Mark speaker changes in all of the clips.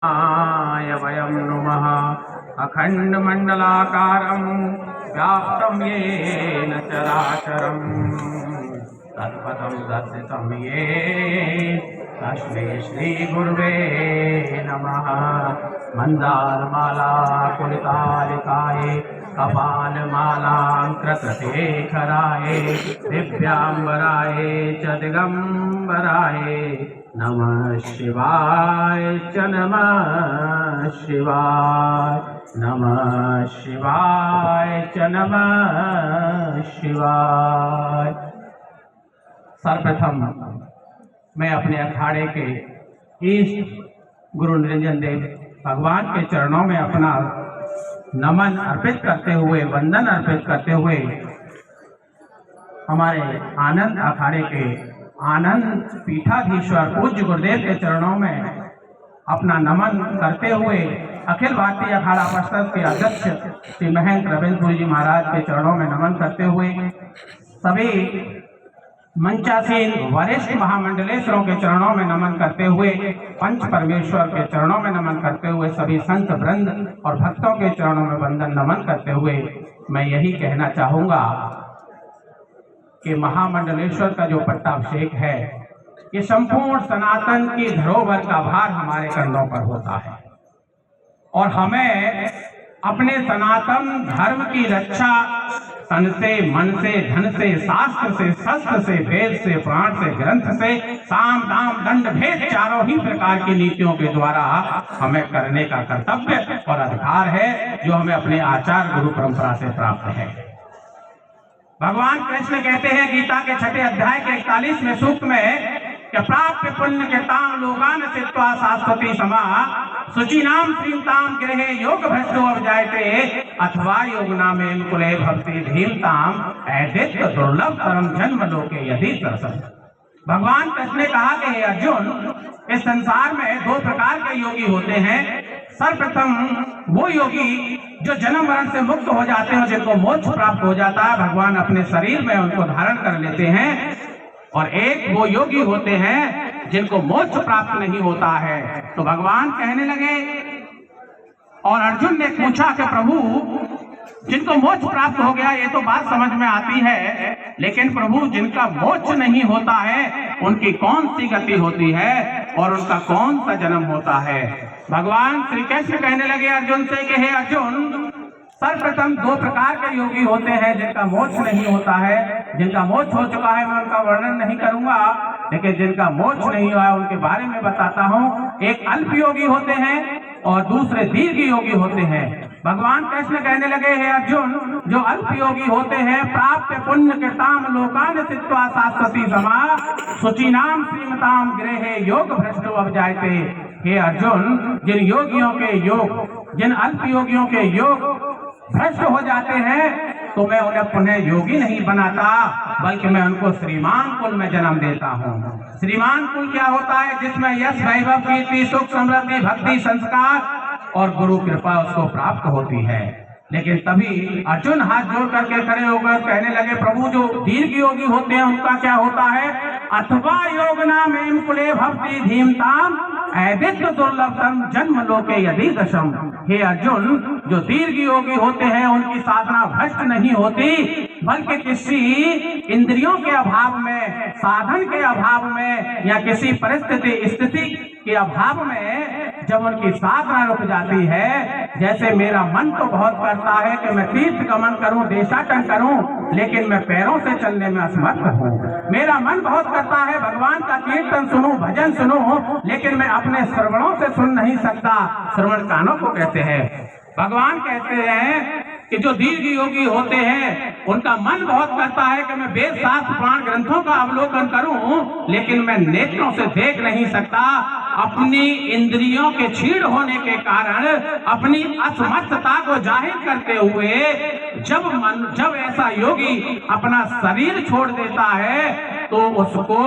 Speaker 1: वयं नुमः अखण्डमण्डलाकारं व्याप्तं येन चराचरं तत्पदं दर्शितं येन तस्मै श्रीगुरुवे नमः। मन्दारमाला कुलितालिकाय कपालमालाङ्कृतशेखराय दिव्याम्बराय च दिगम्बराय नमः शिवाय च नमः शिवाय नमः शिवाय च नमः शिवाय। सर्वप्रथम मैं अपने अखाड़े के इष्ट गुरु निरंजन देव भगवान के चरणों में अपना नमन अर्पित करते हुए, वंदन अर्पित करते हुए, हमारे आनंद अखाड़े के आनंद पीठाधीश्वर पूज्य गुरुदेव के चरणों में अपना नमन करते हुए, अखिल भारतीय अखाड़ा परिषद के अध्यक्ष श्री महंत रविंद्रपुरी जी महाराज के चरणों में नमन करते हुए, सभी मंचासीन वरिष्ठ महामंडलेश्वरों के चरणों में नमन करते हुए, पंच परमेश्वर के चरणों में नमन करते हुए, सभी संत वृंद और भक्तों के चरणों में वंदन नमन करते हुए मैं यही कहना चाहूंगा कि महामंडलेश्वर का जो पट्टाभिषेक है, ये संपूर्ण सनातन की धरोहर का भार हमारे कंधों पर होता है और हमें अपने सनातन धर्म की रक्षा तन से, मन से, धन से, शास्त्र से, शस्त्र से, वेद से, पुराण से, ग्रंथ से, साम दाम दंड भेद चारों ही प्रकार की नीतियों के द्वारा हमें करने का कर्तव्य और अधिकार है, जो हमें अपने आचार गुरु परंपरा से प्राप्त है। भगवान कृष्ण कहते हैं गीता के 6 अध्याय के 41वें सूक्त में कि प्राप्य पुण्य के ताम लोगान सित्वा शाश्वती समा शुचिनाम श्रीमताम गृहे योग भ्रष्टो अवजायते अथवा योग नामेन कुले भक्ति धीमताम ऐदित्य दुर्लभ परम जन्म लोके यदि दर्शन। भगवान कृष्ण ने कहा कि हे अर्जुन, इस संसार में 2 प्रकार के योगी होते हैं। सर्वप्रथम वो योगी जो जन्म मरण से मुक्त हो जाते हैं, जिनको मोक्ष प्राप्त हो जाता है, भगवान अपने शरीर में उनको धारण कर लेते हैं। और एक वो योगी होते हैं जिनको मोक्ष प्राप्त नहीं होता है। तो भगवान कहने लगे और अर्जुन ने पूछा कि प्रभु, जिनको मोक्ष प्राप्त हो गया ये तो बात समझ में आती है, लेकिन प्रभु जिनका मोक्ष नहीं होता है उनकी कौन सी गति होती है और उनका कौन सा जन्म होता है। भगवान श्री कृष्ण कहने लगे अर्जुन से कि हे अर्जुन, सर्वप्रथम 2 प्रकार के योगी होते हैं जिनका मोक्ष नहीं होता है। जिनका मोक्ष हो चुका है मैं उनका वर्णन नहीं करूंगा, लेकिन जिनका मोक्ष नहीं हुआ है उनके बारे में बताता हूं। एक अल्प योगी होते हैं और दूसरे दीर्घ योगी होते हैं। भगवान कृष्ण कहने लगे हे अर्जुन, जो अल्प योगी होते हैं प्राप्त पुण्य के ताम लोकान सित्वा शाश्वती समा शुचिनाम श्रीमताम गृहे योग भ्रष्टो अवजायते। हे अर्जुन, जिन योगियों के योग, जिन अल्प योगियों के योग भ्रष्ट हो जाते हैं तो मैं उन्हें पुनः योगी नहीं बनाता, बल्कि मैं उनको श्रीमान कुल में जन्म देता हूँ। श्रीमान कुल क्या होता है? जिसमें यश, वैभव, कीर्ति, सुख, समृद्धि, भक्ति, संस्कार और गुरु कृपा उसको प्राप्त होती है। लेकिन तभी अर्जुन हाथ जोड़ करके खड़े होकर कहने लगे प्रभु, जो दीर्घ योगी होते हैं उनका क्या होता है? अथवा योग नाम एम कुले भक्ति धीमताम ऐदित्य दुर्लभतम जन्म लोके यदि दशम। हे अर्जुन, जो दीर्घ योगी होते हैं उनकी साधना भ्रष्ट नहीं होती, बल्कि किसी इंद्रियों के अभाव में, साधन के अभाव में या किसी परिस्थिति स्थिति के अभाव में जब उनकी साधना रुक जाती है, जैसे मेरा मन तो बहुत करता है कि मैं तीर्थ गमन करूं, देशाटन करूं, लेकिन मैं पैरों से चलने में असमर्थ हूं। मेरा मन बहुत करता है भगवान का कीर्तन सुनूं, भजन सुनूं, लेकिन मैं अपने श्रवणों से सुन नहीं सकता। श्रवण कानों को कहते हैं। भगवान कहते हैं कि जो दीर्घ योगी होते हैं उनका मन बहुत करता है कि मैं वेद शास्त्र पुराण ग्रंथों का अवलोकन करूं, लेकिन मैं नेत्रों से देख नहीं सकता। अपनी इंद्रियों के छीड़ होने के कारण अपनी असमर्थता को जाहिर करते हुए जब ऐसा योगी अपना शरीर छोड़ देता है तो उसको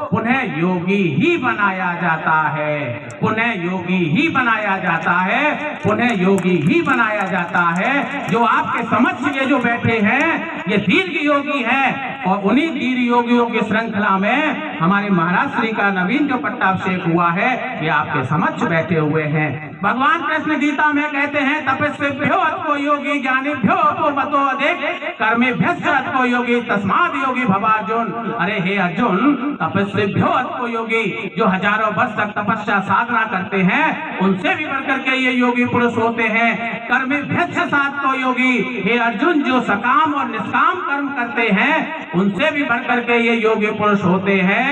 Speaker 1: पुनः योगी ही बनाया जाता है, पुनः योगी ही बनाया जाता है, पुनः योगी ही बनाया जाता है। जो आपके समक्ष ये जो बैठे हैं ये दीर्घ योगी हैं और उन्हीं दीर्घ योगियों की श्रृंखला में हमारे महाराज श्री का नवीन जो पट्टाभिषेक हुआ है ये आपके समक्ष बैठे हुए हैं। भगवान कृष्ण गीता में कहते हैं तपस्विभ्यो अथो योगी ज्ञानीभ्यो अपो मतो अधिक कर्मेभ्यश्च अथो योगी तस्माद् योगी भव अर्जुन। अरे हे अर्जुन, तपस्विभ्यो अथो योगी, जो हजारों वर्ष तक तपस्या साधना करते हैं उनसे भी बढ़कर के ये योगी पुरुष होते हैं। कर्मेभ्यश्च अथो योगी, हे अर्जुन, जो सकाम और निष्काम कर्म करते हैं उनसे भी बढ़कर के ये योगी पुरुष होते हैं।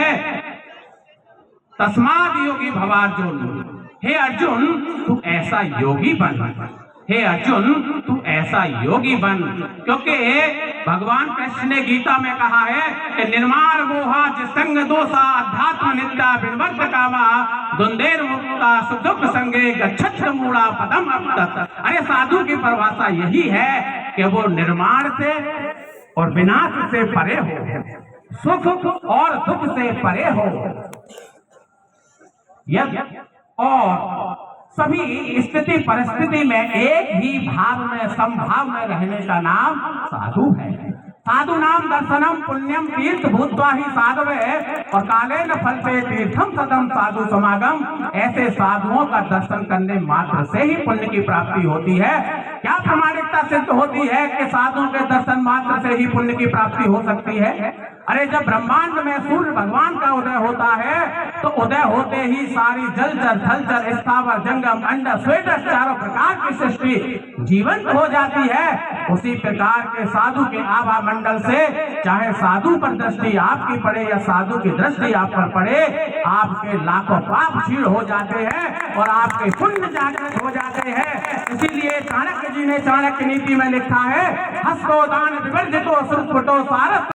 Speaker 1: तस्माद् योगी भव अर्जुन, हे अर्जुन तू ऐसा योगी बन, हे अर्जुन तू ऐसा योगी बन, क्योंकि भगवान कृष्ण ने गीता में कहा है कि निर्माण मोहा जिसंग दोषा अध्यात्म नित्या विनवर्त कामा द्वंद्वेर मुक्ता सुदुख संगे गच्छत् मूढ़ा पदम अप्तत्। अरे साधु की परिभाषा यही है कि वो निर्माण से और विनाश से परे हो, सुख और दुख से परे हो, और सभी स्थिति परिस्थिति में एक ही भाव में समभाव में रहने का नाम साधु है। साधु नाम दर्शनम पुण्यम तीर्थ भूत्वा ही साधवे और काले न फलते तीर्थम सदम साधु समागम। ऐसे साधुओं का दर्शन करने मात्र से ही पुण्य की प्राप्ति होती है। क्या प्रामाणिकता सिद्ध होती है कि साधुओं के दर्शन मात्र से ही पुण्य की प्राप्ति हो सकती है? अरे जब ब्रह्मांड में सूर्य भगवान का उदय होता है तो उदय होते ही सारी जलचर थलचर स्थावर जंगम अंड स्वेद चारों प्रकार की सृष्टि जीवंत हो जाती है। उसी प्रकार के साधु के आभा मंडल से चाहे साधु पर दृष्टि आपकी पड़े या साधु की दृष्टि आप पर पड़े, आपके लाखों पाप क्षीण हो जाते हैं और आपके पुण्य जागृत हो जाते हैं। इसीलिए चाणक्य जी ने चाणक्य नीति में लिखा है, हस्तो दान विवर्जितो सुरपुटो सारस